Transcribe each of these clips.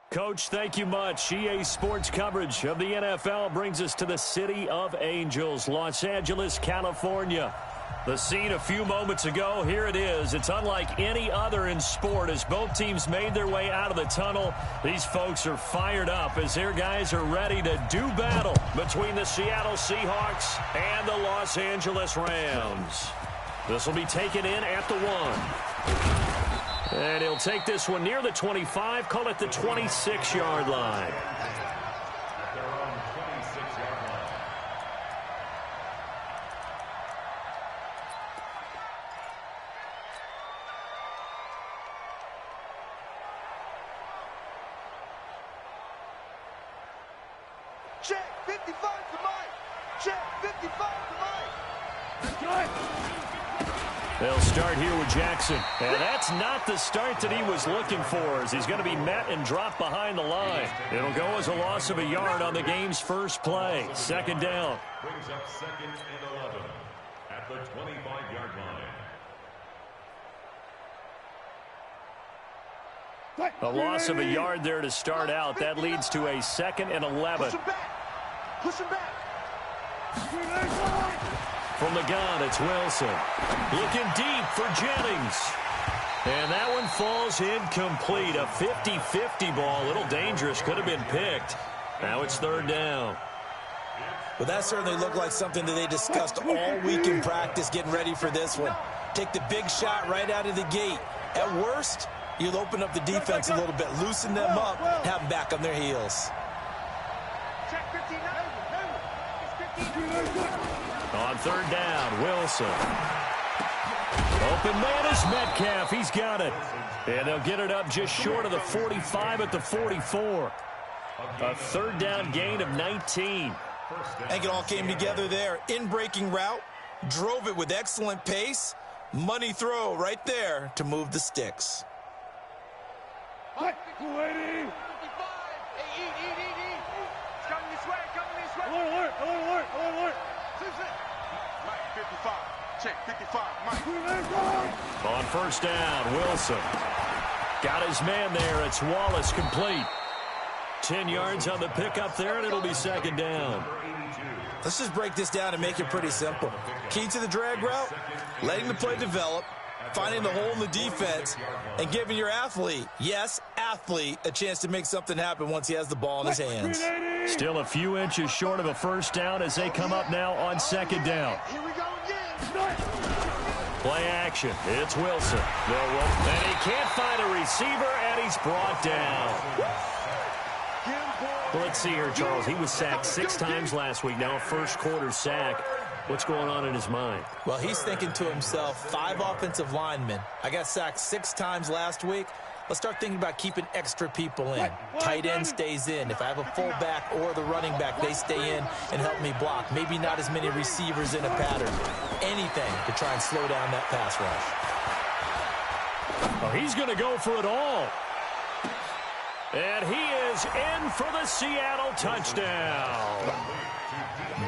Coach, thank you much. EA Sports coverage of the NFL brings us to the City of Angels, Los Angeles, California. The scene a few moments ago, here it is. It's unlike any other in sport as both teams made their way out of the tunnel. These folks are fired up as their guys are ready to do battle between the Seattle Seahawks and the Los Angeles Rams. This will be taken in at the 1. And he'll take this one near the 25, call it the 26-yard line. Check 55 to Mike. Check 55 to Mike. They'll start here with Jackson. And that's not the start that he was looking for as he's going to be met and dropped behind the line. It'll go as a loss of a yard on the game's first play. Second down. Brings up 2nd and 11 at the 25-yard line. A loss of a yard there to start out. That leads to a 2nd and 11. Push him back. Push him back. From the gun, it's Wilson. Looking deep for Jennings. And that one falls incomplete. A 50-50 ball. A little dangerous. Could have been picked. Now it's 3rd down. Well, that certainly looked like something that they discussed all week in practice getting ready for this one. Take the big shot right out of the gate. At worst, you'll open up the defense a little bit, loosen them up, have them back on their heels. On 3rd down, Wilson. Open man is Metcalf. He's got it. And they'll get it up just short of the 45 at the 44. A 3rd down gain of 19. I think it all came together there. In-breaking route, drove it with excellent pace. Money throw right there to move the sticks. Waiting. Alert. Mike, 55. Check, 55. Mike. On 1st down, Wilson. Got his man there. It's Wallace complete. 10 yards on the pickup there, and it'll be 2nd down. Let's just break this down and make it pretty simple. Key to the drag route, letting the play develop, finding the hole in the defense, and giving your athlete, yes, athlete, a chance to make something happen once he has the ball in his hands. Still a few inches short of a 1st down as they come up now on 2nd down. Here we go again. Play action. It's Wilson. And he can't find a receiver, and he's brought down. Well, let's see here, Charles. He was sacked 6 times last week. Now a first-quarter sack. What's going on in his mind? Well, he's thinking to himself, 5 offensive linemen. I got sacked 6 times last week. Let's start thinking about keeping extra people in. Tight end stays in. If I have a fullback or the running back, they stay in and help me block. Maybe not as many receivers in a pattern. Anything to try and slow down that pass rush. Oh, he's going to go for it all. And he is in for the Seattle touchdown.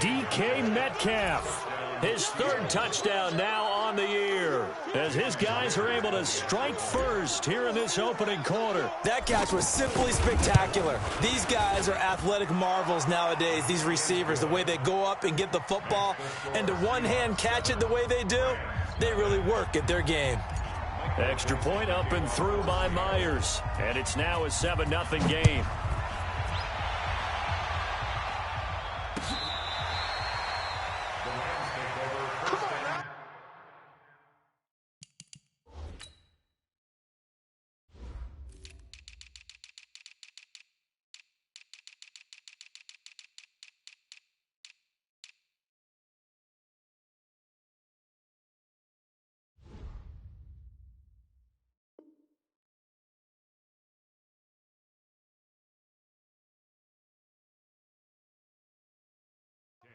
DK Metcalf. His 3rd touchdown now on the year as his guys are able to strike first here in this opening quarter. That catch was simply spectacular. These guys are athletic marvels nowadays, these receivers, the way they go up and get the football and to one-hand catch it the way they do, they really work at their game. Extra point up and through by Myers, and it's now a 7-0 game.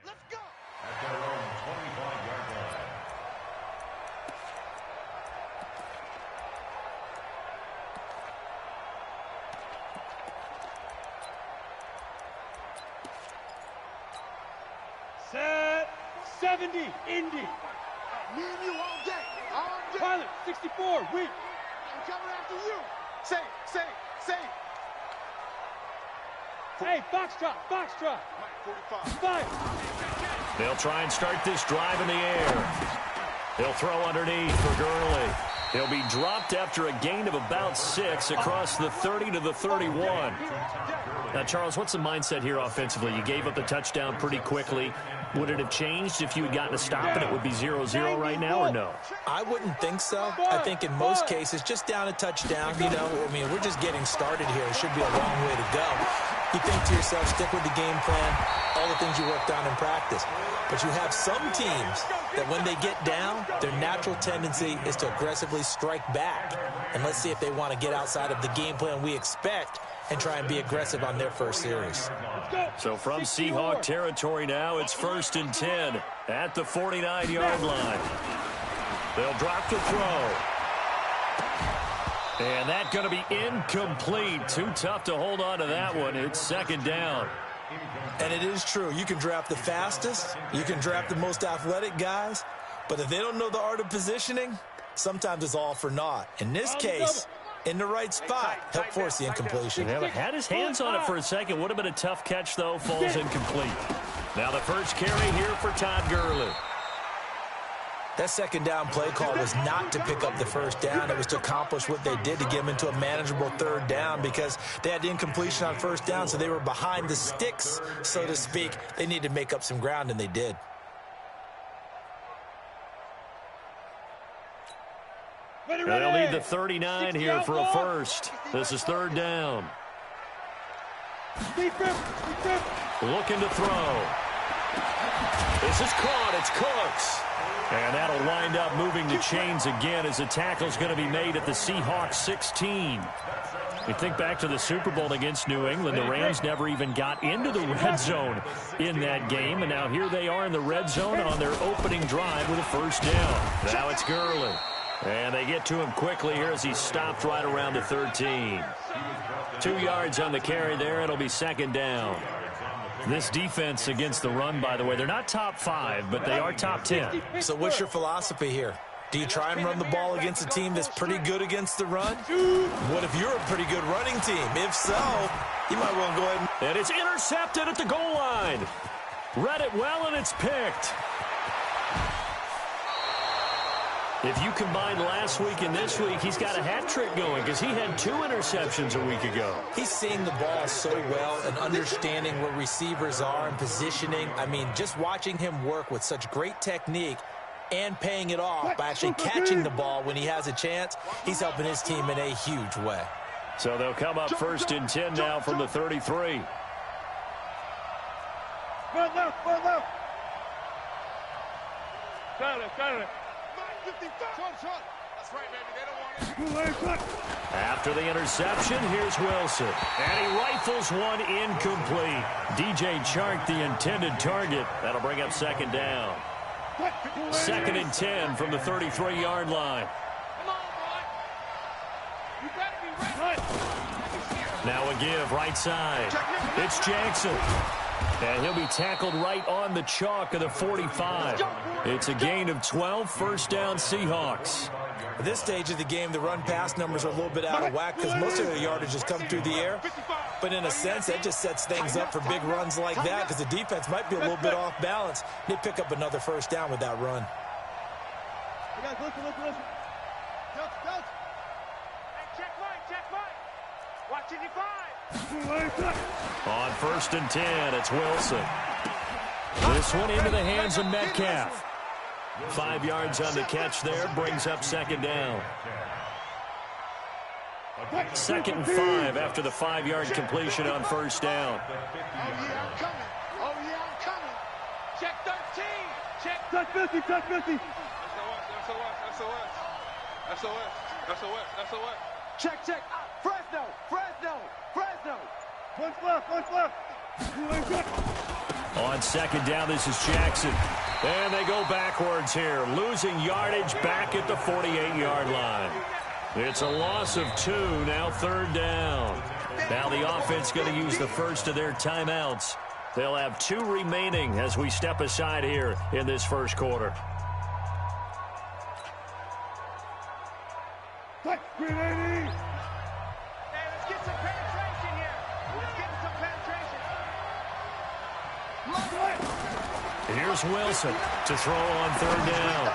Let's go. At their own 25-yard line. Set 70, Indy. Me and you all day. All day. Pilot 64, weak. I'm coming after you. Safe. Hey, box drop, box drop. 5. They'll try and start this drive in the air. He'll throw underneath for Gurley. He'll be dropped after a gain of about 6 across the 30 to the 31. Now, Charles, what's the mindset here offensively? You gave up the touchdown pretty quickly. Would it have changed if you had gotten a stop and it would be 0-0 right now, or no? I wouldn't think so. I think in most cases, just down a touchdown, you know, I mean, we're just getting started here. It should be a long way to go. You think to yourself, stick with the game plan, all the things you worked on in practice. But you have some teams that when they get down, their natural tendency is to aggressively strike back. And let's see if they want to get outside of the game plan we expect and try and be aggressive on their first series. So from Seahawk territory now, it's 1st and 10 at the 49-yard line. They'll drop the throw. And that's going to be incomplete. Too tough to hold on to that one. It's 2nd down. And it is true. You can draft the fastest. You can draft the most athletic guys. But if they don't know the art of positioning, sometimes it's all for naught. In this case, in the right spot, help force the incompletion. Yeah, had his hands on it for a second. Would have been a tough catch, though. Falls incomplete. Now the first carry here for Todd Gurley. That 2nd down play call was not to pick up the 1st down. It was to accomplish what they did to get them into a manageable 3rd down because they had the incompletion on 1st down, so they were behind the sticks, so to speak. They needed to make up some ground, and they did. They'll need the 39 here for a first. This is 3rd down. Looking to throw. This is caught. It's Cooks. And that'll wind up moving the chains again as the tackle's going to be made at the Seahawks 16. You think back to the Super Bowl against New England. The Rams never even got into the red zone in that game. And now here they are in the red zone on their opening drive with a 1st down. Now it's Gurley. And they get to him quickly here as he's stopped right around the 13. 2 yards on the carry there. It'll be 2nd down. This defense against the run, by the way, they're not top 5, but they are top 10. So what's your philosophy here? Do you try and run the ball against a team that's pretty good against the run? What if you're a pretty good running team? If so, you might well go ahead and it's intercepted at the goal line. Read it well, and it's picked. If you combine last week and this week, he's got a hat trick going because he had 2 interceptions a week ago. He's seeing the ball so well and understanding where receivers are and positioning. I mean, just watching him work with such great technique and paying it off by actually catching the ball when he has a chance, he's helping his team in a huge way. So they'll come up 1st and 10 now from the 33. Run left, run left. Got it. That's right, baby. They don't want it. After the interception, here's Wilson. And he rifles one incomplete. DJ Chark, the intended target. That'll bring up 2nd down. 2nd and 10 from the 33-yard line. Come on, boy. You better be ready. Now a give right side. It's Jackson. And he'll be tackled right on the chalk of the 45. It's a gain of 12, 1st down Seahawks. At this stage of the game, the run-pass numbers are a little bit out of whack because most of the yardage has come through the air. But in a sense, that just sets things up for big runs like that because the defense might be a little bit off balance. They pick up another 1st down with that run. Hey, guys, listen. Hey, check right. Watching your 5. On 1st and 10, it's Wilson. This one into the hands of Metcalf. 5 yards on the catch there, brings up 2nd down. 2nd and 5 after the 5-yard completion on 1st down. Oh, yeah, I'm coming. Check 13. Check. Touch 50. SOS. Check. Fresno. One's left. On 2nd down, this is Jackson. And they go backwards here, losing yardage back at the 48-yard line. It's a loss of 2, now 3rd down. Now the offense going to use the first of their timeouts. They'll have 2 remaining as we step aside here in this first quarter. Green 80. Hey, let's get some penetration here. Here's Wilson to throw on third down.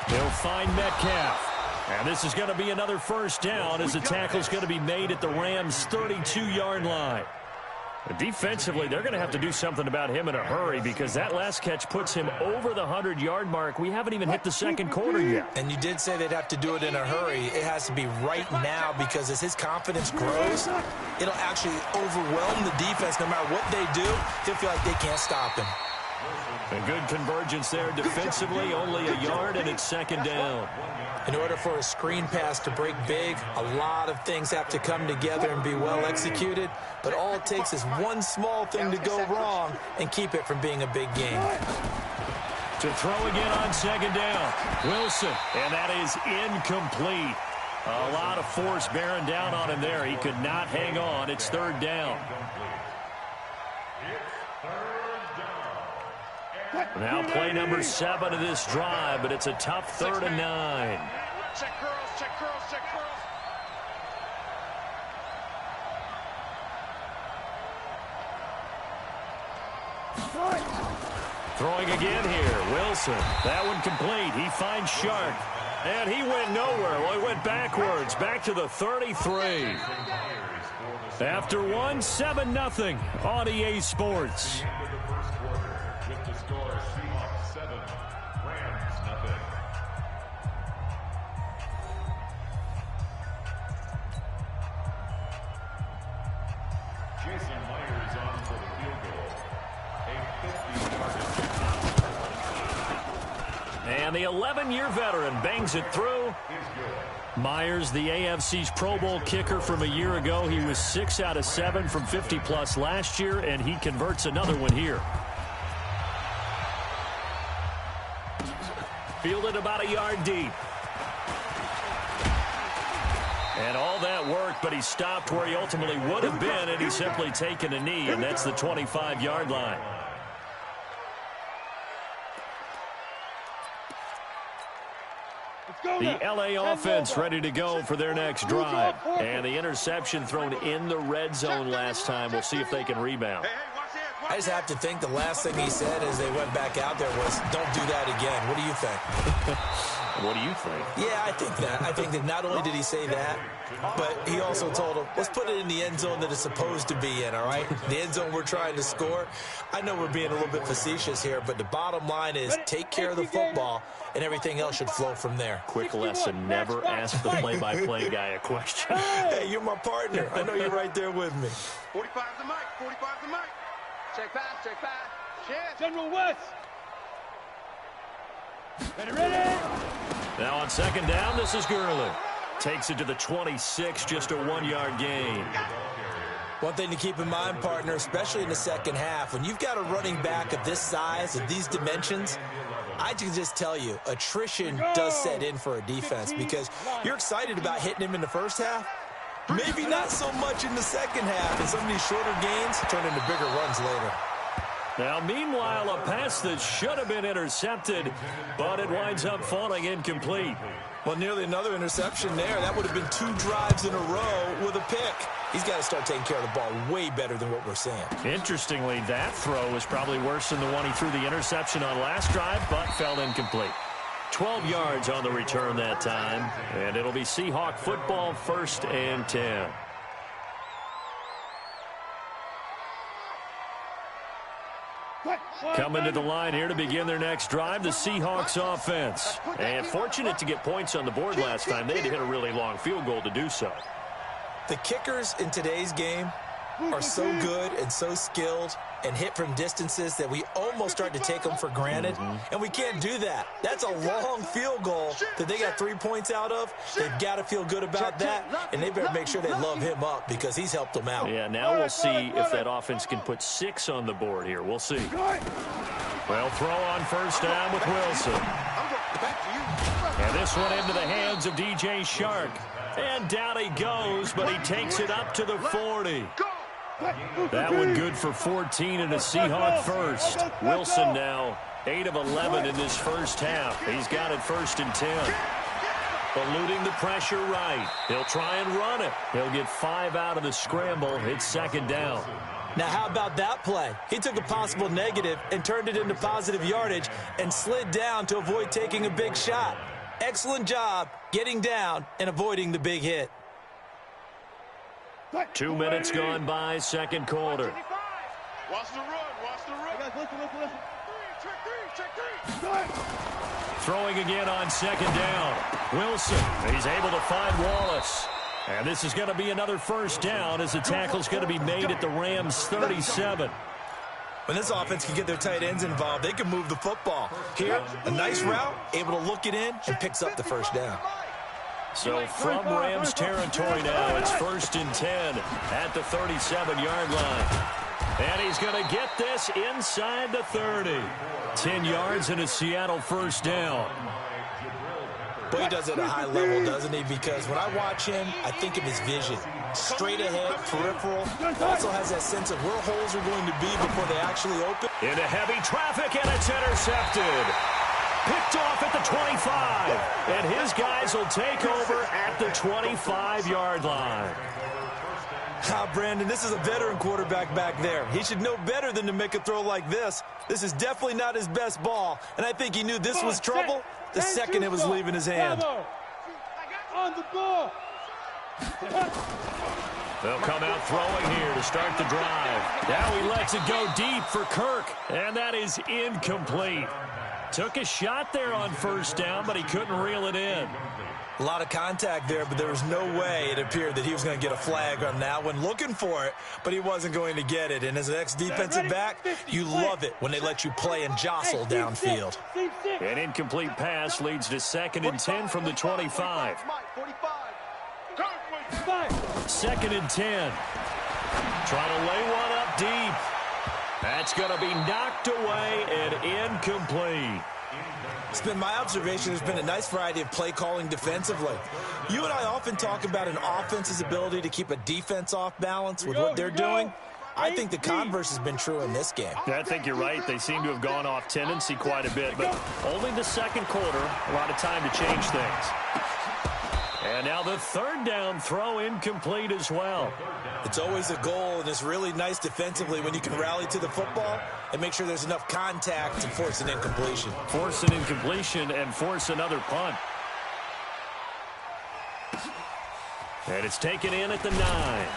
He'll find Metcalf. And this is going to be another first down as the tackle's going to be made at the Rams' 32-yard line. Defensively, they're going to have to do something about him in a hurry because that last catch puts him over the 100-yard mark. We haven't even hit the second quarter yet. And you did say they'd have to do it in a hurry. It has to be right now because as his confidence grows, it'll actually overwhelm the defense. No matter what they do, he'll feel like they can't stop him. A good convergence there defensively, only a yard, and it's second down. In order for a screen pass to break big, a lot of things have to come together and be well executed, but all it takes is one small thing to go wrong and keep it from being a big game. To throw again on second down, Wilson, and that is incomplete. A lot of force bearing down on him there. He could not hang on. It's third down. Now play number 7 of this drive, but it's a tough 3rd and 9. Check curls, check curls, check curls. Throwing again here, Wilson. That one complete. He finds Shark, and he went nowhere. Well, he went backwards, back to the 33. After 1, 7-0 on EA Sports. With the score, Seahawks 7, Rams 0. Jason Myers on for the field goal. A 50-yard. And the 11-year veteran bangs it through. Myers, the AFC's Pro Bowl kicker from a year ago. He was 6 out of 7 from 50-plus last year, and he converts another one here. Fielded about a yard deep. And all that work, but he stopped where he ultimately would have been, and he's simply taken a knee, and that's the 25-yard line. The LA offense ready to go for their next drive. And the interception thrown in the red zone last time. We'll see if they can rebound. I just have to think the last thing he said as they went back out there was, don't do that again. What do you think? What do you think? Yeah, I think that. I think that not only did he say that, but he also told him, let's put it in the end zone that it's supposed to be in, all right? The end zone we're trying to score. I know we're being a little bit facetious here, but the bottom line is take care of the football, and everything else should flow from there. Quick lesson, never ask the play-by-play guy a question. Hey, you're my partner. I know you're right there with me. 45's the mic, 45's the mic. Check pass, check pass. Chance. General West. Ready. Now on second down, this is Gurley. Takes it to the 26, just a 1-yard gain. One thing to keep in mind, partner, especially in the second half, when you've got a running back of this size, of these dimensions, I can just tell you, attrition does set in for a defense because you're excited about hitting him in the first half. Maybe not so much in the second half, and some of these shorter gains turn into bigger runs later. Now, meanwhile, a pass that should have been intercepted, but it winds up falling incomplete. Well, nearly another interception there. That would have been 2 drives in a row with a pick. He's got to start taking care of the ball way better than what we're seeing. Interestingly, that throw was probably worse than the one he threw the interception on last drive, but fell incomplete. 12 yards on the return that time, and it'll be Seahawk football, 1st and 10. Coming to the line here to begin their next drive, the Seahawks offense. And fortunate to get points on the board last time. They had to hit a really long field goal to do so. The kickers in today's game are so good and so skilled and hit from distances that we almost start to take them for granted, and we can't do that. That's a long field goal that they got 3 points out of. They've got to feel good about that, and they better make sure they love him up because he's helped them out. Yeah, now we'll see if that offense can put 6 on the board here. We'll see. Well, throw on first down with Wilson. And this one into the hands of DJ Shark. And down he goes, but he takes it up to the 40. That one good for 14 and a Seahawk first. Wilson now 8 of 11 in this first half. He's got it 1st and 10. Eluding the pressure right. He'll try and run it. He'll get 5 out of the scramble. It's second down. Now, how about that play? He took a possible negative and turned it into positive yardage and slid down to avoid taking a big shot. Excellent job getting down and avoiding the big hit. 2 minutes gone by, second quarter. Watch the run. Watch the run. Guys, listen. Check three. Throwing again on second down. Wilson, he's able to find Wallace. And this is going to be another first down as the tackle's going to be made at the Rams' 37. When this offense can get their tight ends involved, they can move the football. Here, a nice route, able to look it in, and picks up the first down. So from Rams territory now, it's 1st and 10 at the 37-yard line. And he's going to get this inside the 30. 10 yards and a Seattle first down. But he does it at a high level, doesn't he? Because when I watch him, I think of his vision. Straight ahead, peripheral. Also has that sense of where holes are going to be before they actually open. Into heavy traffic, and it's intercepted. Picked off at the 25. And his guys will take over at the 25-yard line. Brandon, this is a veteran quarterback back there. He should know better than to make a throw like this. This is definitely not his best ball, and I think he knew this was trouble the second it was leaving his hand. On the ball. They'll come out throwing here to start the drive. Now he lets it go deep for Kirk, and that is incomplete. Took a shot there on first down, but he couldn't reel it in. A lot of contact there, but there was no way it appeared that he was going to get a flag on that one. Looking for it, but he wasn't going to get it. And as an ex-defensive back, you love it when they let you play and jostle downfield. An incomplete pass leads to 2nd and 10 from the 25. 2nd and 10. Trying to lay one up deep. That's going to be knocked away and incomplete. It's been my observation there's been a nice variety of play calling defensively. You and I often talk about an offense's ability to keep a defense off balance with what they're doing. I think the converse has been true in this game. I think you're right. They seem to have gone off tendency quite a bit, but only the second quarter, a lot of time to change things. And now the 3rd down throw incomplete as well. It's always a goal, and it's really nice defensively when you can rally to the football and make sure there's enough contact to force an incompletion. Force an incompletion and force another punt. And it's taken in at the 9.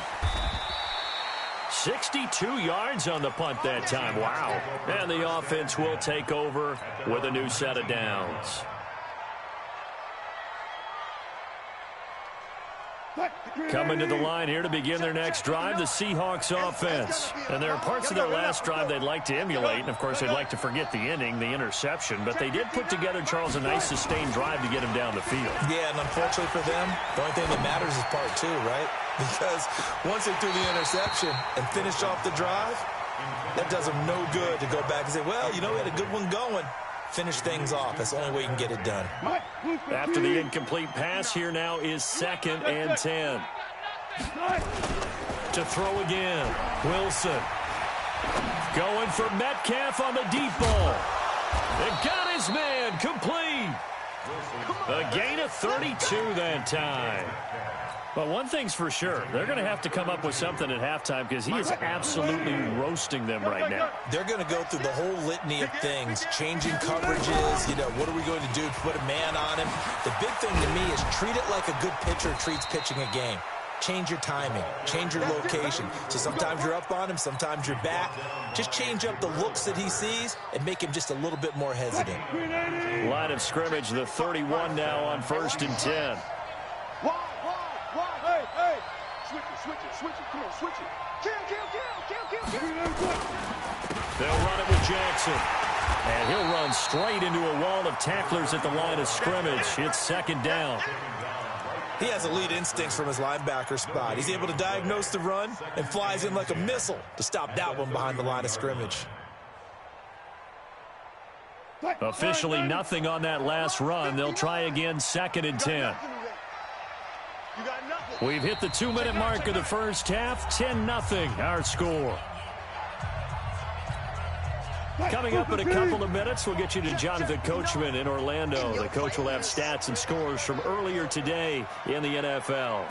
62 yards on the punt that time. Wow. And the offense will take over with a new set of downs. Coming to the line here to begin their next drive, the Seahawks offense. And there are parts of their last drive they'd like to emulate. And, of course, they'd like to forget the inning, the interception. But they did put together, Charles, a nice sustained drive to get him down the field. Yeah, and unfortunately for them, the only thing that matters is part 2, right? Because once they threw the interception and finished off the drive, that does them no good to go back and say, well, you know, we had a good one going. Finish things off. That's the only way you can get it done. After the incomplete pass, here now is 2nd and 10. To throw again. Wilson. Going for Metcalf on the deep ball. It got his man complete. A gain of 32 that time. But one thing's for sure, they're going to have to come up with something at halftime because he is absolutely roasting them right now. They're going to go through the whole litany of things, changing coverages, you know, what are we going to do to put a man on him? The big thing to me is treat it like a good pitcher treats pitching a game. Change your timing, change your location. So sometimes you're up on him, sometimes you're back. Just change up the looks that he sees and make him just a little bit more hesitant. Line of scrimmage, the 31 now on 1st and 10. Switch it. Come on, switch it. Kill. They'll run it with Jackson. And he'll run straight into a wall of tacklers at the line of scrimmage. It's 2nd down. He has elite instincts from his linebacker spot. He's able to diagnose the run and flies in like a missile to stop that one behind the line of scrimmage. Officially nothing on that last run. They'll try again, 2nd and 10. We've hit the 2-minute mark of the first half. 10-0 our score. Coming up in a couple of minutes, we'll get you to Jonathan Coachman in Orlando. The coach will have stats and scores from earlier today in the NFL.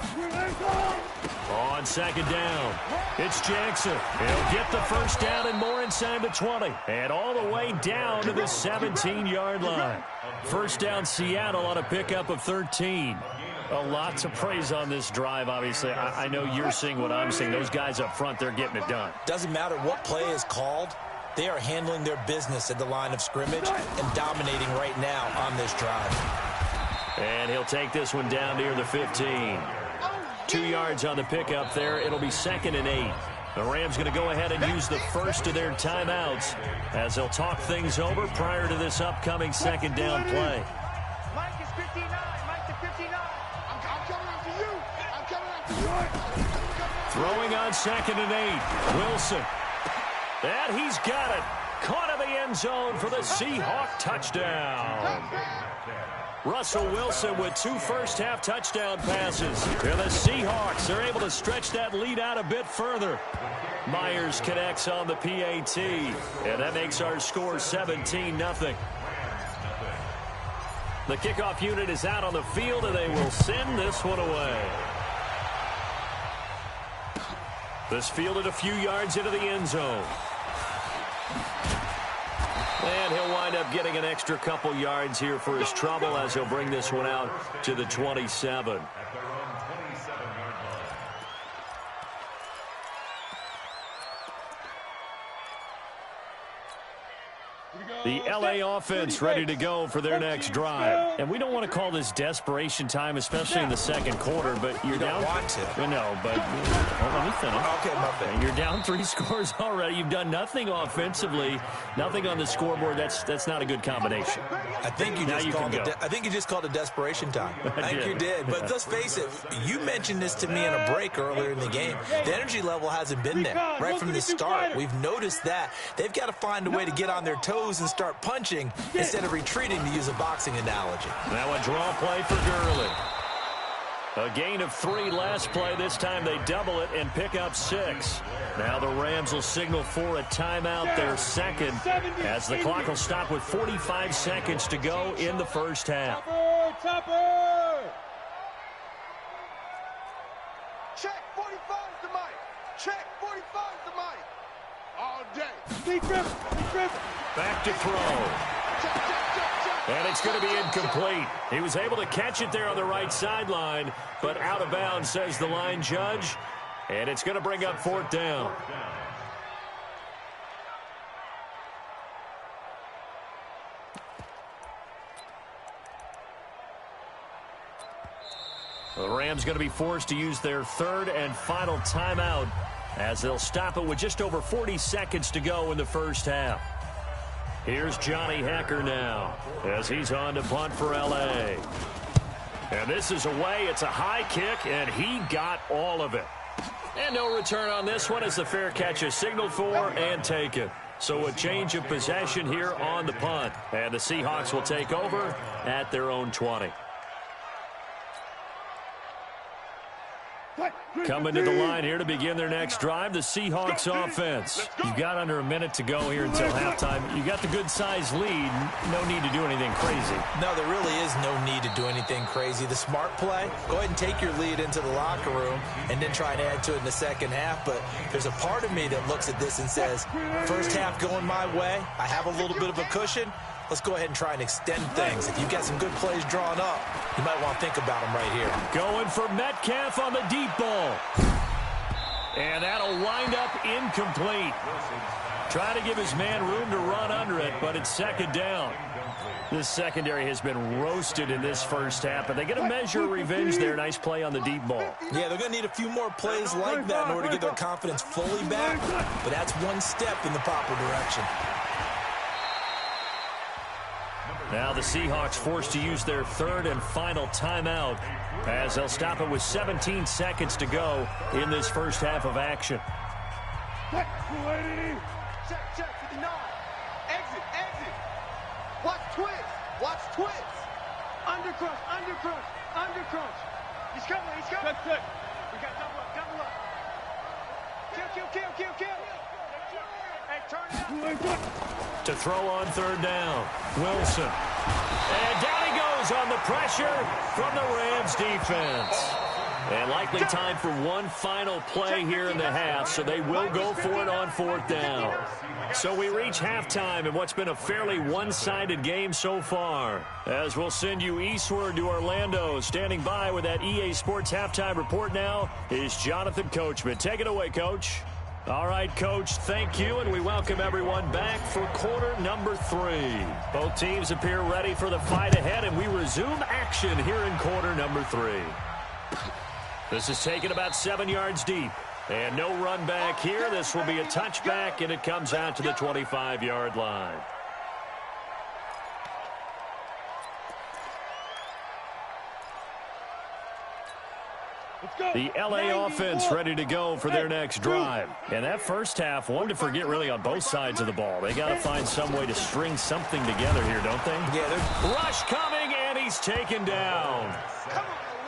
On second down, it's Jackson. He'll get the first down and more inside the 20. And all the way down to the 17-yard line. First down, Seattle on a pickup of 13. A lot to praise on this drive, obviously. I know you're seeing what I'm seeing. Those guys up front, they're getting it done. Doesn't matter what play is called. They are handling their business at the line of scrimmage and dominating right now on this drive. And he'll take this one down near the 15. 2 yards on the pickup there. It'll be 2nd and 8. The Rams going to go ahead and use the first of their timeouts as they'll talk things over prior to this upcoming second down play. Mike is 59. Mike is 59. I'm coming after you. I'm coming after you. Throwing on 2nd and 8. Wilson. And he's got it. Caught in the end zone for the Seahawk touchdown. Russell Wilson with 2 first-half touchdown passes. And the Seahawks are able to stretch that lead out a bit further. Myers connects on the PAT. And that makes our score 17-0. The kickoff unit is out on the field, and they will send this one away. This fielded a few yards into the end zone. And he'll wind up getting an extra couple yards here for his trouble as he'll bring this one out to the 27. The LA offense ready to go for their next drive. And we don't want to call this desperation time, especially in the second quarter, but you're down. You don't want to. No, but let me finish. Okay, my bad. You're down 3 scores already. You've done nothing offensively, nothing on the scoreboard. That's not a good combination. I think you just called it desperation time. I think you did. But let's face it, you mentioned this to me in a break earlier in the game. The energy level hasn't been there right from the start. We've noticed that. They've got to find a way to get on their toes and start punching instead of retreating, to use a boxing analogy. Now a draw play for Gurley. A gain of 3 last play. This time they double it and pick up 6. Now the Rams will signal for a timeout, their second, as the clock will stop with 45 seconds to go in the first half. Topper! Check 45 the mic. Check 45 the mic. All day. Deep grip. Back to throw. And it's going to be incomplete. He was able to catch it there on the right sideline, but out of bounds, says the line judge. And it's going to bring up 4th down. The Rams going to be forced to use their 3rd and final timeout as they'll stop it with just over 40 seconds to go in the first half. Here's Johnny Hecker now as he's on to punt for L.A. And this is away. It's a high kick, and he got all of it. And no return on this one as the fair catch is signaled for and taken. So a change of possession here on the punt. And the Seahawks will take over at their own 20. Coming to the line here to begin their next drive, the Seahawks offense. You've got under a minute to go here until halftime. You got the good-sized lead. No need to do anything crazy. No, there really is no need to do anything crazy. The smart play, go ahead and take your lead into the locker room and then try and add to it in the second half. But there's a part of me that looks at this and says, first half going my way, I have a little bit of a cushion. Let's go ahead and try and extend things. If you've got some good plays drawn up, you might want to think about them right here. Going for Metcalf on the deep ball. And that'll wind up incomplete. Try to give his man room to run under it, but it's 2nd down. This secondary has been roasted in this first half, but they get a measure of revenge there. Nice play on the deep ball. Yeah, they're going to need a few more plays like that in order to get their confidence fully back, but that's one step in the proper direction. Now the Seahawks forced to use their 3rd and final timeout as they'll stop it with 17 seconds to go in this first half of action. Check, 59. Exit. Watch twist. Undercrunch. He's coming. Check. We got double up. Kill. Hey, turn it up. To throw on 3rd down, Wilson. And down he goes on the pressure from the Rams defense. And likely time for one final play here in the half, so they will go for it on 4th down. So we reach halftime in what's been a fairly one-sided game so far. As we'll send you eastward to Orlando. Standing by with that EA Sports halftime report now is Jonathan Coachman. Take it away, Coach. All right, Coach, thank you, and we welcome everyone back for quarter number 3. Both teams appear ready for the fight ahead, and we resume action here in quarter number 3. This is taken about 7 yards deep. And no run back here. This will be a touchback, and it comes out to the 25-yard line. The LA offense ready to go for their next drive. And that first half, one to forget really on both sides of the ball. They got to find some way to string something together here, don't they? Yeah, rush coming, and he's taken down.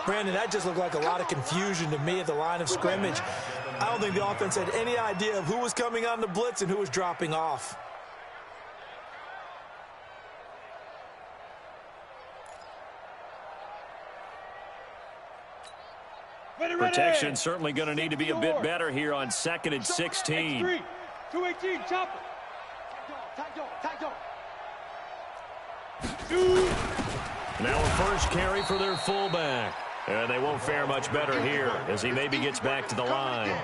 Brandon, that just looked like a lot of confusion to me at the line of scrimmage. I don't think the offense had any idea of who was coming on the blitz and who was dropping off. Protection certainly going to need to be a bit better here on 2nd and 16. 218, chopper. Now a first carry for their fullback. And they won't fare much better here as he maybe gets back to the line.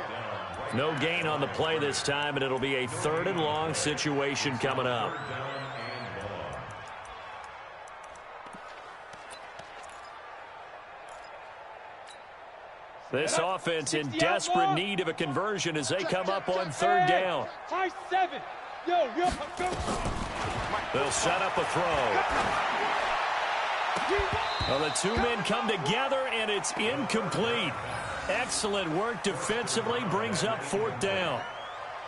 No gain on the play this time, and it'll be a 3rd and long situation coming up. This offense in desperate need of a conversion as they come up on 3rd down. High 7. Yo, go. They'll set up a throw. Well, the two men come together, and it's incomplete. Excellent work defensively, brings up 4th down.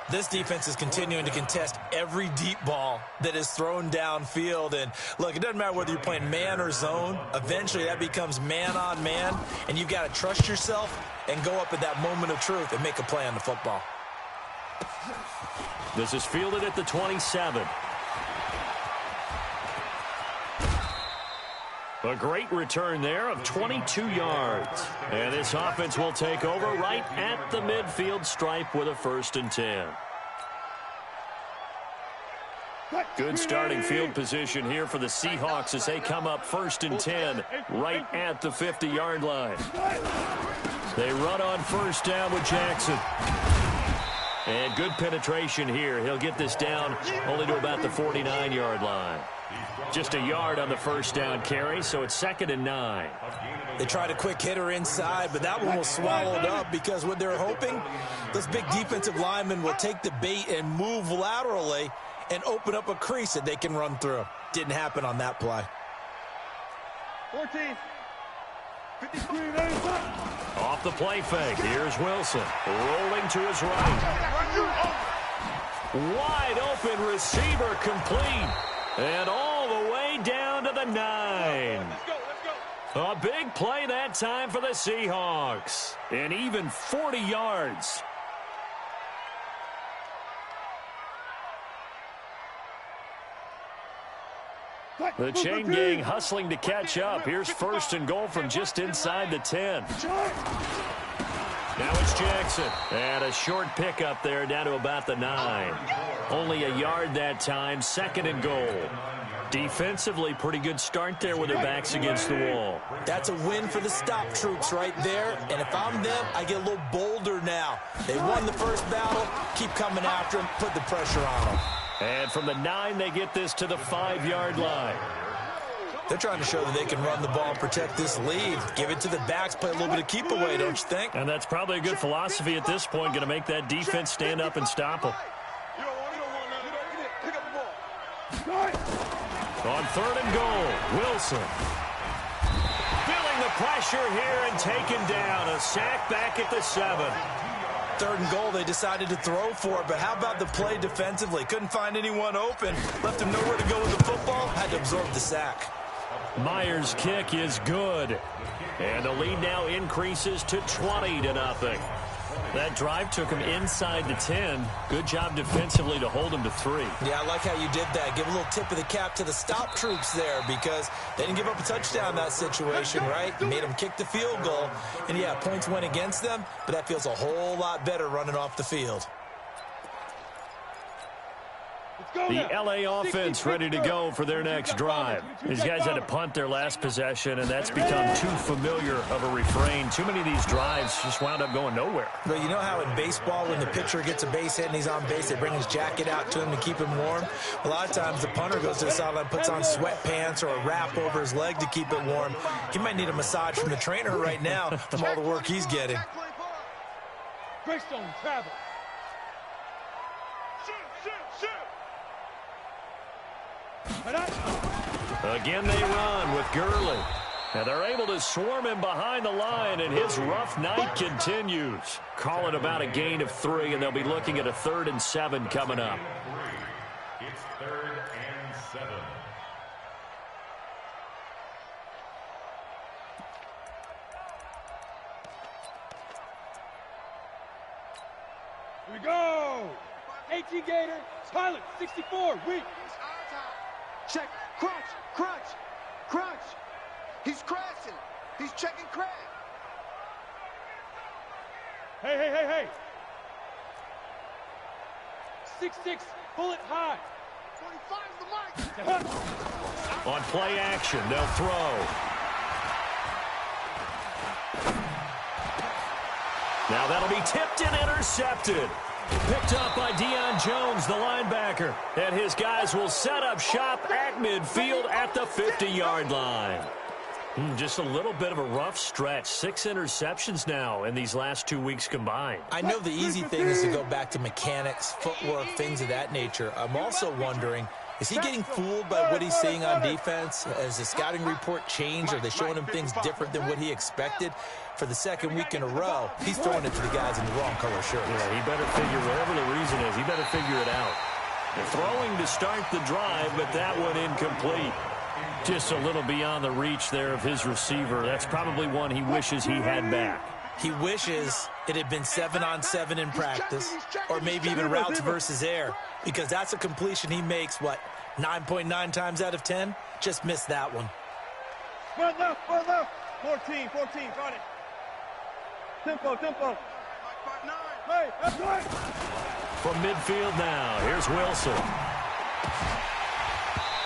This defense is continuing to contest every deep ball that is thrown downfield. And, look, it doesn't matter whether you're playing man or zone. Eventually, that becomes man-on-man, and you've got to trust yourself and go up at that moment of truth and make a play on the football. This is fielded at the 27. A great return there of 22 yards. And this offense will take over right at the midfield stripe with a 1st and 10. Good starting field position here for the Seahawks as they come up 1st and 10 right at the 50-yard line. They run on 1st down with Jackson. And good penetration here. He'll get this down only to about the 49-yard line. Just a yard on the 1st down carry, so it's 2nd and 9. They tried a quick hitter inside, but that one was swallowed up because what they're hoping, those big defensive linemen will take the bait and move laterally and open up a crease that they can run through. Didn't happen on that play. 14. 53. Off the play fake, here's Wilson. Rolling to his right. Wide open receiver complete. And all the way down to the 9. Let's go. A big play that time for the Seahawks. And even 40 yards. The chain gang hustling to catch up. Here's 1st and goal from just inside the 10. Now it's Jackson. And a short pickup there down to about the 9. Only a yard that time, 2nd and goal. Defensively, pretty good start there with their backs against the wall. That's a win for the stop troops right there. And if I'm them, I get a little bolder now. They won the first battle. Keep coming after them. Put the pressure on them. And from the 9, they get this to the 5-yard line. They're trying to show that they can run the ball and protect this lead. Give it to the backs, play a little bit of keep away, don't you think? And that's probably a good philosophy at this point, going to make that defense stand up and stop them. On 3rd and goal, Wilson. Feeling the pressure here and taken down. A sack back at the 7. 3rd and goal, they decided to throw for it, but how about the play defensively? Couldn't find anyone open. Left him nowhere to go with the football. Had to absorb the sack. Myers' kick is good. And the lead now increases to 20-0. That drive took him inside the 10. Good job defensively to hold him to 3. Yeah, I like how you did that. Give a little tip of the cap to the stop troops there because they didn't give up a touchdown in that situation, right? Made them kick the field goal. And, yeah, points went against them, but that feels a whole lot better running off the field. The LA offense ready to go for their next drive. These guys had to punt their last possession, and that's become too familiar of a refrain. Too many of these drives just wound up going nowhere. But you know how in baseball, when the pitcher gets a base hit and he's on base, they bring his jacket out to him to keep him warm? A lot of times the punter goes to the sideline, puts on sweatpants or a wrap over his leg to keep it warm. He might need a massage from the trainer right now from all the work he's getting. Greystone travel. Again they run with Gurley. And they're able to swarm him behind the line, and his rough night continues. Call it about a gain of 3, and they'll be looking at a 3rd and 7 coming up. It's 3rd and 7. Here we go. 18 Gator, pilot 64, weak. Check, crunch, crunch, crunch. He's crashing. He's checking crash. Hey. 6'6", bullet high. 45 the mic. On play action, they'll throw. Now that'll be tipped and intercepted. Picked up by Deion Jones, the linebacker. And his guys will set up shop at midfield at the 50-yard line. Just a little bit of a rough stretch. 6 interceptions now in these last 2 weeks combined. I know the easy thing is to go back to mechanics, footwork, things of that nature. I'm also wondering, is he getting fooled by what he's seeing on defense? Has the scouting report changed? Are they showing him things different than what he expected? For the 2nd week in a row, he's throwing it to the guys in the wrong color shirts. Yeah, he better figure, whatever the reason is, he better figure it out. They're throwing to start the drive, but that one incomplete. Just a little beyond the reach there of his receiver. That's probably one he wishes he had back. He wishes it had been 7-on-7 in practice, or maybe even routes versus air, because that's a completion he makes, 9.9 times out of 10? Just missed that one. Front left. 14, got it. Tempo. Hey, that's right. From midfield now, here's Wilson.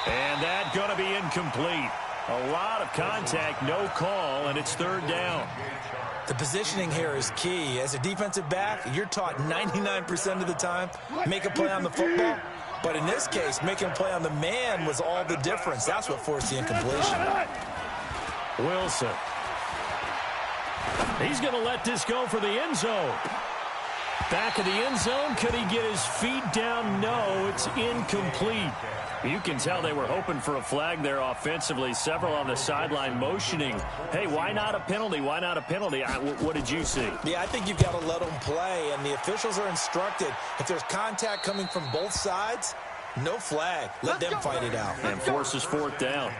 And that's going to be incomplete. A lot of contact, no call, and it's 3rd down. The positioning here is key. As a defensive back, you're taught 99% of the time, make a play on the football. But in this case, making a play on the man was all the difference. That's what forced the incompletion. Wilson. He's going to let this go for the end zone. Back of the end zone. Could he get his feet down? No, it's incomplete. You can tell they were hoping for a flag there offensively. Several on the sideline motioning. Hey, why not a penalty? Why not a penalty? What did you see? Yeah, I think you've got to let them play, and the officials are instructed. If there's contact coming from both sides, no flag. Let them fight it out. And forces 4th down.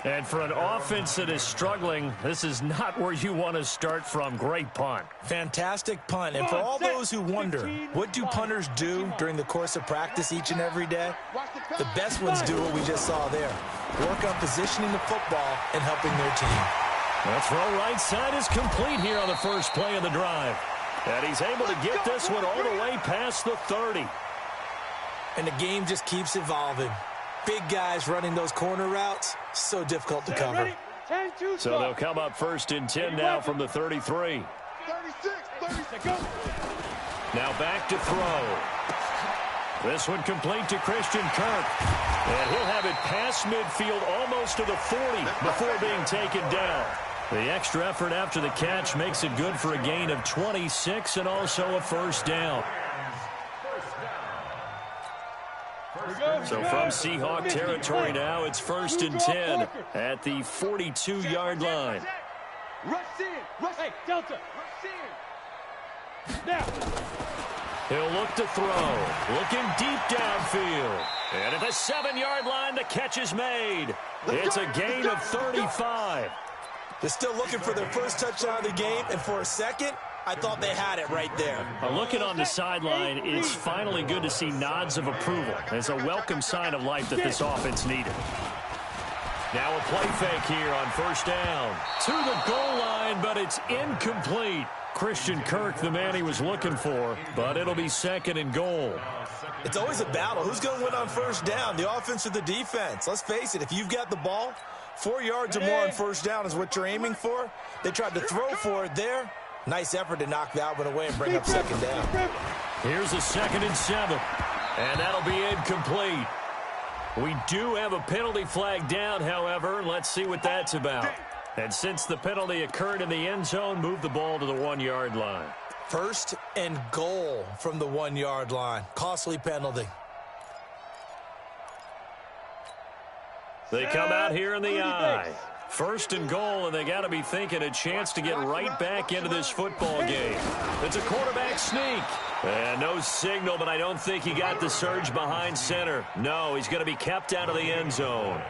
And for an offense that is struggling, this is not where you want to start from. Great punt. Fantastic punt. And for all those who wonder, what do punters do during the course of practice each and every day? The best ones do what we just saw there. Work on positioning the football and helping their team. The throw right side is complete here on the first play of the drive. And he's able to get this one all the way past the 30. And the game just keeps evolving. Big guys running those corner routes, so difficult to cover. So they'll come up 1st and 10 now from the 33. 36, go. Now back to throw. This one complete to Christian Kirk. And he'll have it past midfield almost to the 40 before being taken down. The extra effort after the catch makes it good for a gain of 26 and also a 1st down. So from Seahawk territory now, it's 1st and 10 at the 42-yard line. Rush in. Hey, Delta. Rush in. Now. He'll look to throw. Looking deep downfield. And at the 7-yard line, the catch is made. It's a gain of 35. They're still looking for their first touchdown of the game, and for a second, I thought they had it right there. Looking on the sideline, it's finally good to see nods of approval. It's a welcome sign of life that this offense needed. Now a play fake here on first down. To the goal line, but it's incomplete. Christian Kirk, the man he was looking for, but it'll be second and goal. It's always a battle. Who's going to win on first down, the offense or the defense? Let's face it, if you've got the ball, 4 yards or more on first down is what you're aiming for. They tried to throw for it there. Nice effort to knock that one away and bring up second down. Here's a 2nd and 7, and that'll be incomplete. We do have a penalty flag down, however. Let's see what that's about. And since the penalty occurred in the end zone, move the ball to the 1-yard line. First and goal from the 1-yard line. Costly penalty. They come out here in the eye. First and goal, and they got to be thinking a chance to get right back into this football game. It's a quarterback sneak. And no signal, but I don't think he got the surge behind center. No, he's going to be kept out of the end zone.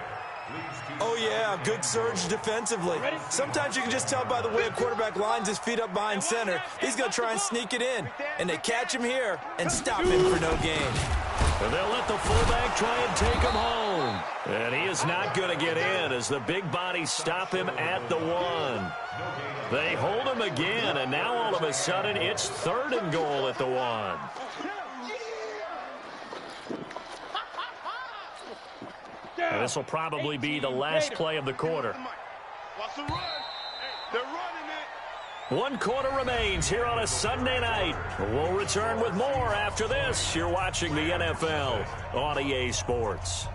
Oh, yeah, good surge defensively. Sometimes you can just tell by the way a quarterback lines his feet up behind center. He's going to try and sneak it in. And they catch him here and stop him for no gain. And they'll let the fullback try and take him home. And he is not going to get in as the big bodies stop him at the 1. They hold him again, and now all of a sudden it's 3rd and goal at the 1. And this will probably be the last play of the quarter. What's the run? They're running it. 1 quarter remains here on a Sunday night. We'll return with more after this. You're watching the NFL on EA Sports.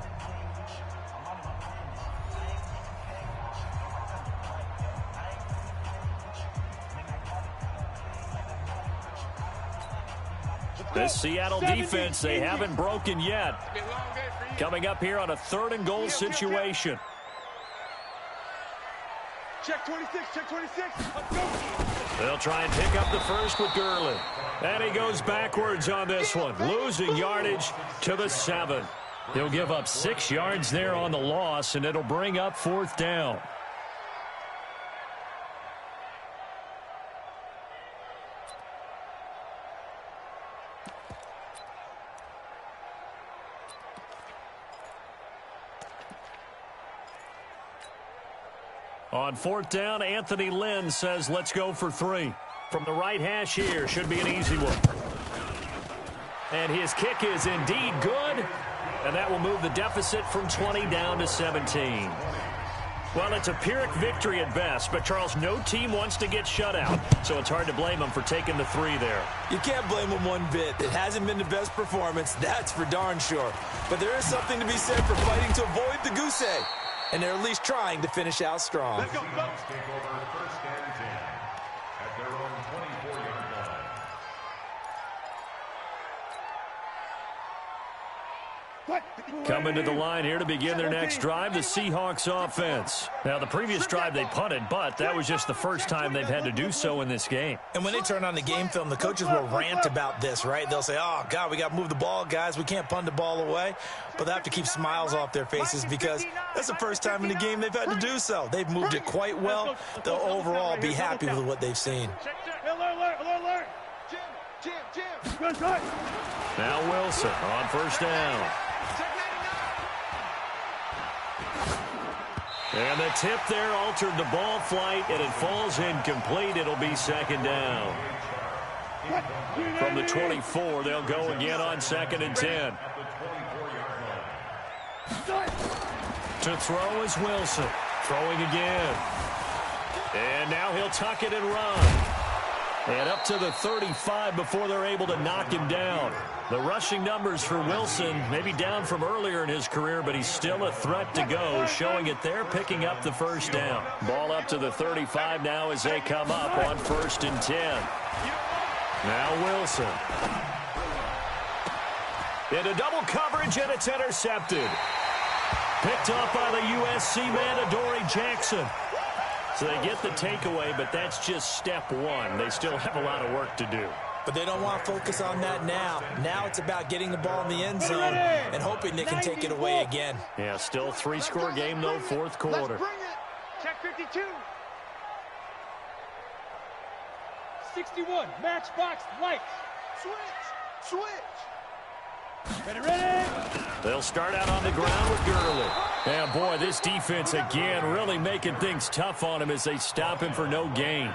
This Seattle defense, they haven't broken yet. Coming up here on a 3rd and goal situation. Check 26, check 26. Let's go. They'll try and pick up the first with Gurley. And he goes backwards on this one, losing yardage to the 7. He'll give up 6 yards there on the loss, and it'll bring up 4th down. On 4th down, Anthony Lynn says, let's go for 3. From the right hash here, should be an easy one. And his kick is indeed good. And that will move the deficit from 20 down to 17. Well, it's a Pyrrhic victory at best, but Charles, no team wants to get shut out, so it's hard to blame them for taking the 3 there. You can't blame them one bit. It hasn't been the best performance, that's for darn sure. But there is something to be said for fighting to avoid the goose egg. And they're at least trying to finish out strong. Let's go, folks. Take over first and 10 at their own 24-yard line. Coming to the line here to begin their next drive, the Seahawks offense. Now, the previous drive they punted, but that was just the first time they've had to do so in this game. And when they turn on the game film, the coaches will rant about this, right? They'll say, oh, God, we got to move the ball, guys. We can't punt the ball away. But they have to keep smiles off their faces because that's the first time in the game they've had to do so. They've moved it quite well. They'll overall be happy with what they've seen. Alert. Jim. Now Wilson on first down. And the tip there altered the ball flight, and it falls incomplete. It'll be second down. From the 24, they'll go again on 2nd and 10. To throw is Wilson. Throwing again. And now he'll tuck it and run. And up to the 35 before they're able to knock him down. The rushing numbers for Wilson, maybe down from earlier in his career, but he's still a threat to go, showing it there, picking up the first down. Ball up to the 35 now as they come up on 1st and 10. Now Wilson. Into double coverage, and it's intercepted. Picked up by the USC man, Adoree Jackson. So they get the takeaway, but that's just step 1. They still have a lot of work to do. But they don't want to focus on that now. Now it's about getting the ball in the end zone and hoping they can take it away again. Yeah, still 3-score game, though, 4th quarter. Let's bring it. Check 52. 61, matchbox lights. Switch. Ready. They'll start out on the ground with Gurley. And boy, this defense again really making things tough on him as they stop him for no gain.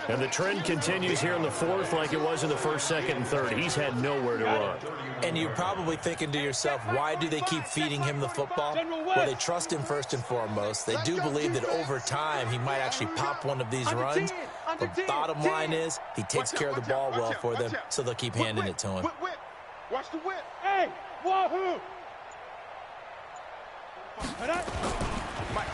And the trend continues here in the fourth like it was in the first, second, and third. He's had nowhere to run. And you're probably thinking to yourself, why do they keep feeding him the football? Well, they trust him first and foremost. They do believe that over time he might actually pop one of these runs. But bottom line is he takes care of the ball well for them, so they'll keep handing it to him. Watch the whip. Hey, wahoo!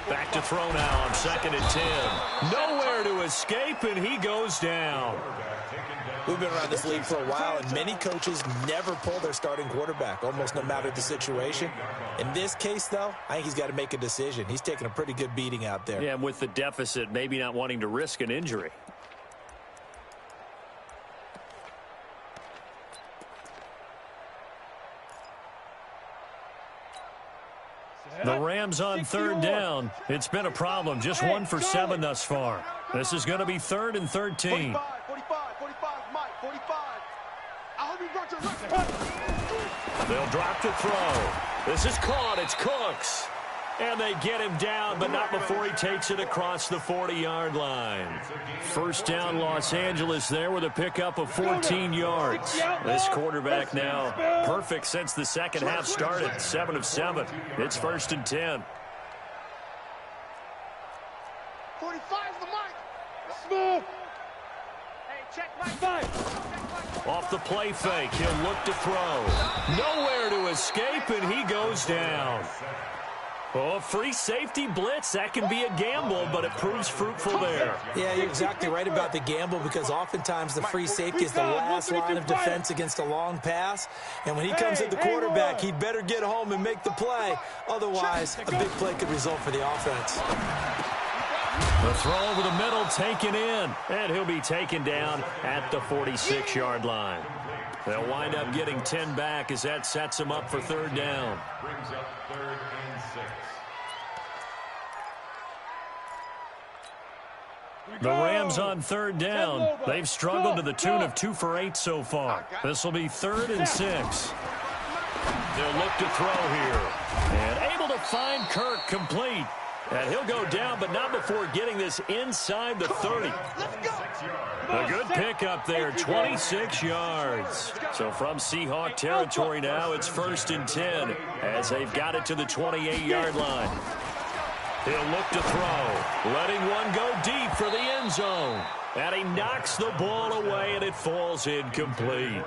Back to throw now on 2nd and 10. Nowhere to escape, and he goes down. We've been around this league for a while, and many coaches never pull their starting quarterback, almost no matter the situation. In this case, though, I think he's got to make a decision. He's taking a pretty good beating out there. Yeah, and with the deficit, maybe not wanting to risk an injury. The Rams on 3rd down. It's been a problem. Just 1 for 7 thus far. This is going to be 3rd and 13. 45, Mike, 45. I hope you brought your record. They'll drop the throw. This is caught. It's Cooks. And they get him down, but not before he takes it across the 40-yard line. First down, Los Angeles there with a pickup of 14 yards. This quarterback now perfect since the second half started. 7 of 7. It's 1st and 10. 45's the mic. Smooth. Hey, check my five. Off the play fake, he'll look to throw. Nowhere to escape, and he goes down. Oh, free safety blitz, that can be a gamble, but it proves fruitful there. Yeah, you're exactly right about the gamble because oftentimes the free safety is the last line of defense against a long pass. And when he comes at the quarterback, he'd better get home and make the play. Otherwise, a big play could result for the offense. The throw over the middle taken in, and he'll be taken down at the 46-yard line. They'll wind up getting 10 back as that sets them up for 3rd down. Brings up 3rd and 6. The Rams on 3rd down. They've struggled to the tune of 2 for 8 so far. This will be 3rd and 6. They'll look to throw here. And able to find Kirk complete. And he'll go down, but not before getting this inside the 30. A good pickup there, 26 yards. So from Seahawk territory now, it's 1st and 10 as they've got it to the 28-yard line. He'll look to throw, letting one go deep for the end zone. And he knocks the ball away, and it falls incomplete.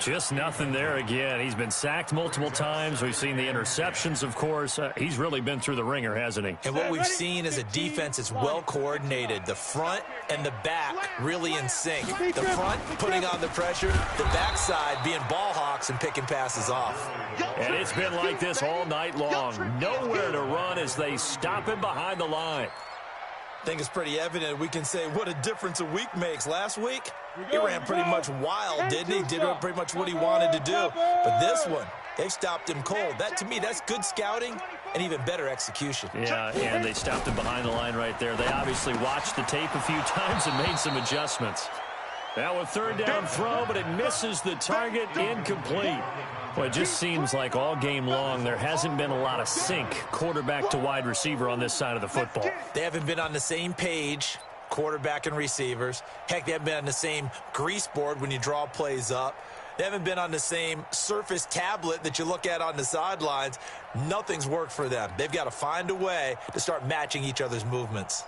Just nothing there again. He's been sacked multiple times. We've seen the interceptions, of course. He's really been through the ringer, hasn't he? And what we've seen is a defense that's well coordinated. The front and the back really in sync. The front putting on the pressure, the backside being ball hawks and picking passes off. And it's been like this all night long. Nowhere to run as they stop him behind the line. I think it's pretty evident. We can say what a difference a week makes. Last week, he ran pretty much wild, didn't he? Did pretty much what he wanted to do. But this one, they stopped him cold. That, to me, that's good scouting and even better execution. Yeah, and they stopped him behind the line right there. They obviously watched the tape a few times and made some adjustments. Now a 3rd down throw, but it misses the target, incomplete. Well, it just seems like all game long there hasn't been a lot of sync quarterback to wide receiver on this side of the football. They haven't been on the same page, quarterback and receivers. Heck, they haven't been on the same grease board when you draw plays up. They haven't been on the same Surface tablet that you look at on the sidelines. Nothing's worked for them. They've got to find a way to start matching each other's movements.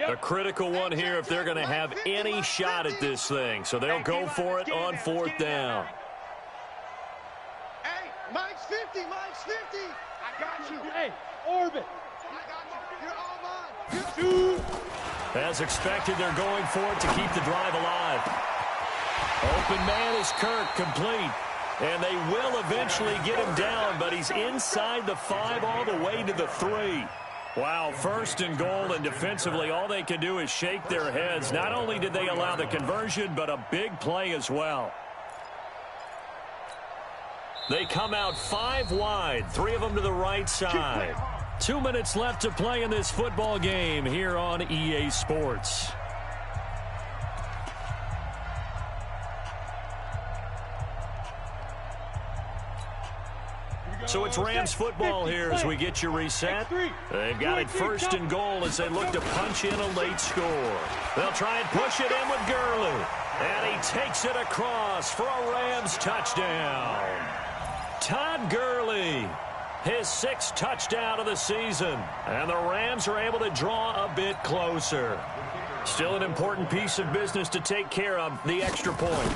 A critical one here if they're going to have any shot at this thing. So they'll go for it on 4th down. Hey, Mike's 50, Mike's 50. I got you. Hey, orbit. I got you. You're all mine. As expected, they're going for it to keep the drive alive. Open man is Kirk, complete. And they will eventually get him down, but he's inside the 5 all the way to the 3. Wow, 1st and goal, and defensively all they can do is shake their heads. Not only did they allow the conversion, but a big play as well. They come out 5 wide, 3 of them to the right side. 2 minutes left to play in this football game here on EA Sports. So it's Rams football here as we get you reset. They've got it first and goal as they look to punch in a late score. They'll try and push it in with Gurley. And he takes it across for a Rams touchdown. Todd Gurley, his 6th touchdown of the season. And the Rams are able to draw a bit closer. Still an important piece of business to take care of, the extra point.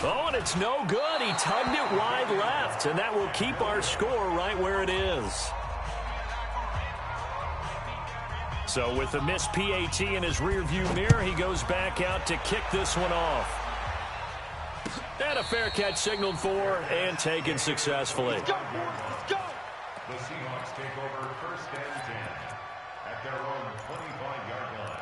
Oh, and it's no good. He tugged it wide left, and that will keep our score right where it is. So with the missed PAT in his rearview mirror, he goes back out to kick this one off. And a fair catch signaled for and taken successfully. The Seahawks take over 1st and 10 at their own 25-yard line.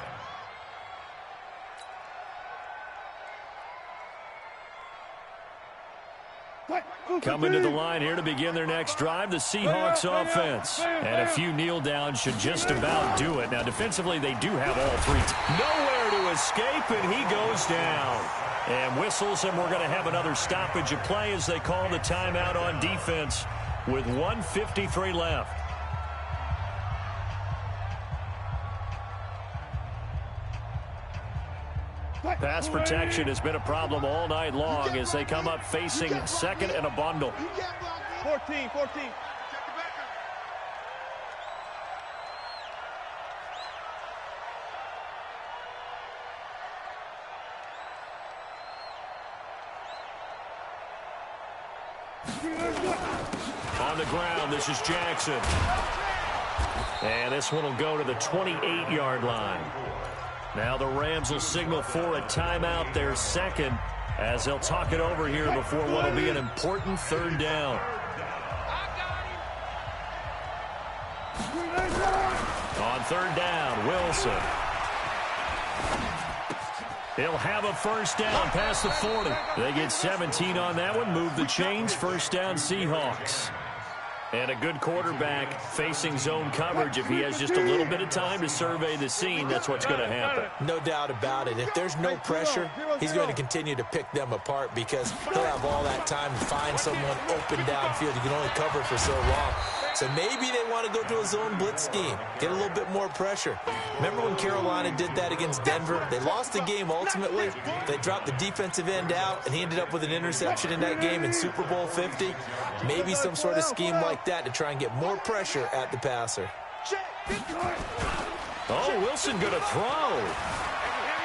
Coming to the line here to begin their next drive, the Seahawks offense. And a few kneel downs should just about do it. Now, defensively, they do have all 3. Nowhere to escape, and he goes down. And whistles, and we're going to have another stoppage of play as they call the timeout on defense with 1:53 left. Pass protection has been a problem all night long as they come up facing 2nd and a bundle. 14. On the ground, this is Jackson. And this one will go to the 28-yard line. Now the Rams will signal for a timeout, their 2nd, as they'll talk it over here before what will be an important 3rd down. On 3rd down, Wilson. He'll have a 1st down past the 40. They get 17 on that one, move the chains, 1st down Seahawks. And a good quarterback facing zone coverage. If he has just a little bit of time to survey the scene, that's what's going to happen. No doubt about it. If there's no pressure, he's going to continue to pick them apart because he'll have all that time to find someone open downfield. You can only cover for so long. So maybe they want to go to a zone blitz scheme, get a little bit more pressure. Remember when Carolina did that against Denver? They lost the game ultimately. They dropped the defensive end out, and he ended up with an interception in that game in Super Bowl 50. Maybe some sort of scheme like that to try and get more pressure at the passer. Oh, Wilson going to throw.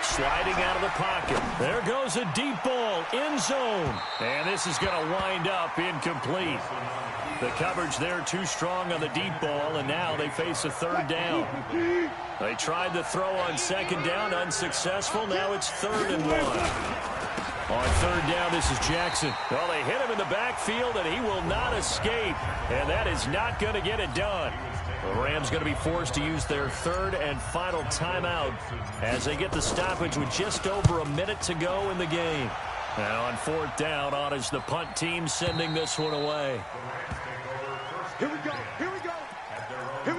Sliding out of the pocket. There goes a deep ball, end zone. And this is going to wind up incomplete. The coverage there too strong on the deep ball, and now they face a 3rd down. They tried the throw on 2nd down, unsuccessful. Now it's 3rd and 1. On 3rd down, this is Jackson. Well, they hit him in the backfield, and he will not escape. And that is not going to get it done. The Rams going to be forced to use their 3rd and final timeout as they get the stoppage with just over a minute to go in the game. Now on 4th down, on is the punt team sending this one away. Here we go. Here we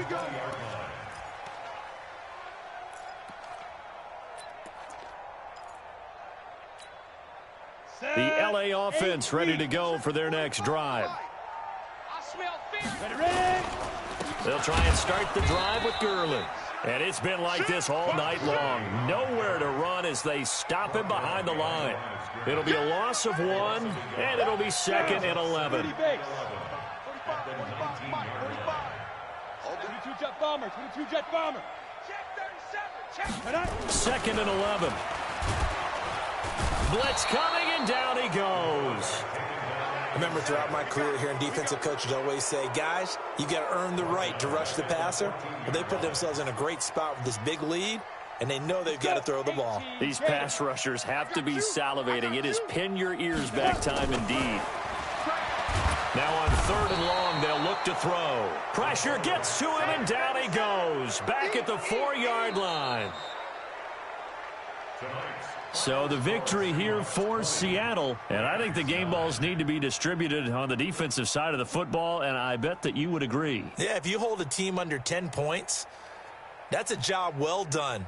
go. The LA offense ready to go for their next drive. I smell fear. Ready. They'll try and start the drive with Gurley. And it's been like this all night long. Nowhere to run as they stop him behind the line. It'll be a loss of 1, and it'll be 2nd and 11. 22 jet bomber. 22 jet bomber. Check 37. Check. 2nd and 11. Blitz coming, and down he goes. I remember throughout my career here in defensive coaches always say, guys, you got to earn the right to rush the passer. Well, they put themselves in a great spot with this big lead, and they know they've got to throw the ball. These pass rushers have to be salivating. It is pin your ears back time indeed. Now on 3rd and long, they'll look to throw. Pressure gets to him, and down he goes. Back at the 4-yard line. Tonight's So the victory here for Seattle. And I think the game balls need to be distributed on the defensive side of the football, and I bet that you would agree. Yeah, if you hold a team under 10 points, that's a job well done.